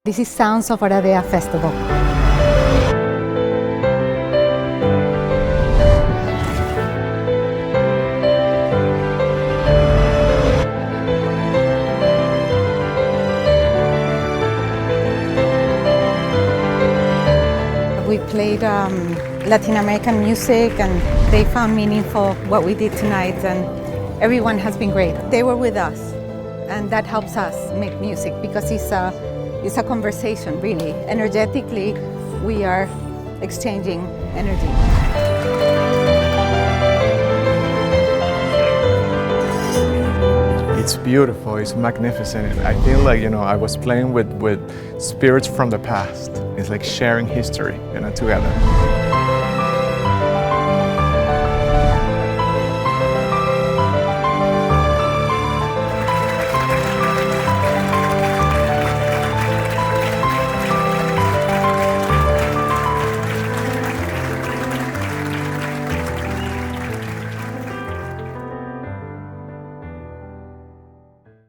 This is Sounds of Oradea Festival. We played Latin American music and they found meaningful what we did tonight, and everyone has been great. They were with us and that helps us make music because it's a conversation, really. Energetically, we are exchanging energy. It's beautiful, it's magnificent. I feel like, I was playing with spirits from the past. It's like sharing history, together.